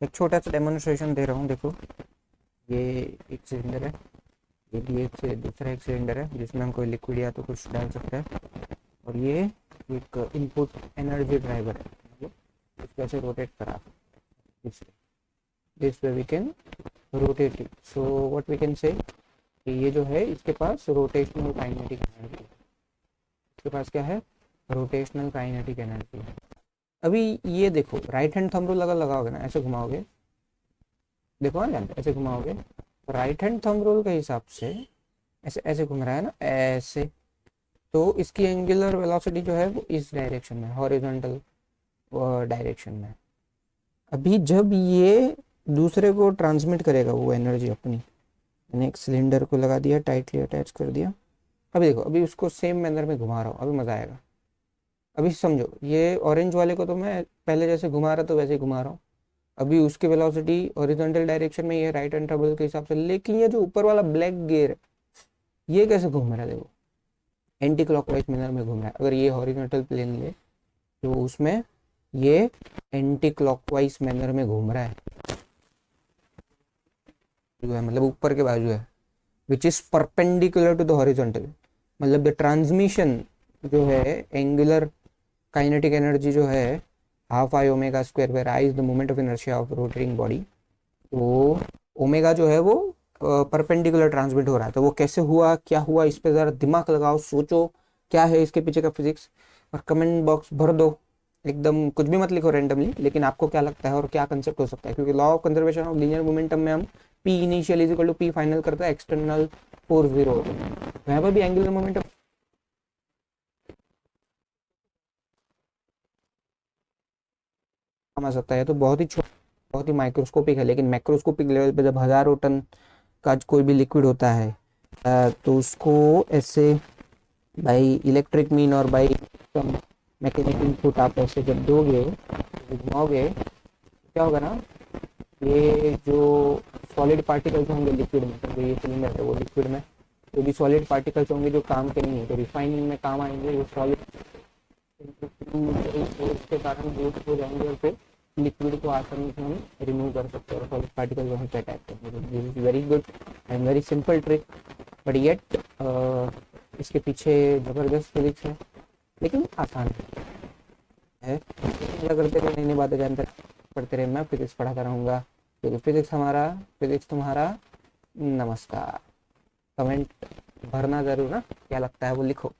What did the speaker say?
एक छोटा सा डेमोन्स्ट्रेशन दे रहा हूँ, देखो। ये एक सिलेंडर है, ये भी एक से दूसरा एक सिलेंडर है जिसमें हम कोई लिक्विड या तो कुछ डाल सकते हैं, और ये एक इनपुट एनर्जी ड्राइवर है, मतलब इसको ऐसे रोटेट करा सकते हैं। This way we can rotate it. So what we can say, ये जो है इसके पास रोटेशनल काइनेटिक एनर्जी, इसके पास क्या है, रोटेशनल काइनेटिक एनर्जी। अभी ये देखो, राइट हैंड थंब रूल अगर लगाओगे ना, ऐसे घुमाओगे, देखो ना जानते, ऐसे घुमाओगे, राइट हैंड थंब रूल के हिसाब से ऐसे ऐसे घूम रहा है ना, ऐसे, तो इसकी एंगुलर वेलोसिटी जो है वो इस डायरेक्शन में, हॉरिजॉन्टल डायरेक्शन में। अभी जब ये दूसरे को ट्रांसमिट करेगा वो एनर्जी अपनी, मैंने एक सिलेंडर को लगा दिया, टाइटली अटैच कर दिया। अभी देखो, अभी उसको सेम मैनर में घुमा रहा हूँ, अभी मजा आएगा। अभी समझो, ये ऑरेंज वाले को तो मैं पहले जैसे घुमा रहा था वैसे ही घुमा रहा हूँ। अभी उसकी वेलोसिटी हॉरिजॉन्टल डायरेक्शन में, ये राइट हैंड ट्रबल के हिसाब से, लेकिन ये जो ऊपर वाला ब्लैक गेयर है, ये कैसे घूम रहा है, देखो एंटी क्लॉकवाइज मैनर में घूम रहा है। अगर ये हॉरिजॉन्टल प्लेन ले तो उसमें ये एंटी क्लॉकवाइज मैनर में घूम रहा है, जो है मतलब ऊपर के बाजू है, which is perpendicular to the horizontal. मतलब द ट्रांसमिशन जो है, एंगुलर काइनेटिक एनर्जी जो है, half I omega square, where I is the moment of inertia of rotating body. तो ओमेगा जो है वो परपेंडिकुलर ट्रांसमिट हो रहा है। तो वो कैसे हुआ, क्या हुआ, इस पे जरा दिमाग लगाओ, सोचो क्या है इसके पीछे का फिजिक्स, और कमेंट बॉक्स भर दो। एकदम कुछ भी मत लिखो रैंडमली, लेकिन आपको क्या लगता है और क्या कंसेप्ट हो सकता है, क्योंकि law of conservation of linear momentum में हम P initial is equal to P final करते हैं, एक्सटर्नल फोर्स जीरो होते हैं। यहाँ पर भी एंगुलर मोमेंटम आ सकता है, तो बहुत ही बहुत ही माइक्रोस्कोपिक है, लेकिन मैक्रोस्कोपिक लेवल पे जब हजारों टन का कोई भी लिक्विड होता है, तो उसको ऐसे बाई इलेक्ट्रिक मीन और बाई मैकेनिकल इनपुट आप ऐसे जब दोगे, घुमाओगे, क्या होगा ना, ये जो सॉलिड पार्टिकल्स होंगे लिक्विड में, तो ये सिलेंडर है वो लिक्विड में, तो भी सॉलिड पार्टिकल्स होंगे जो काम के नहीं है, तो रिफाइनिंग में काम आएंगे, वो सॉलिड के कारण यूज हो जाएंगे, और फिर लिक्विड को आसानी से हम रिमूव कर सकते हैं और सॉलिड पार्टिकल वहीं पे अटैच करेंगे। This is very good and very simple trick, but yet इसके पीछे ज़बरदस्त फिजिक्स है, लेकिन आसान है। क्या करते रहे, नई नई बातें जानते पढ़ते रहे, मैं फिजिक्स पढ़ाता रहूँगा, क्योंकि फिजिक्स हमारा, फिजिक्स तुम्हारा। नमस्कार। कमेंट भरना ज़रूर ना, क्या लगता है वो लिखो।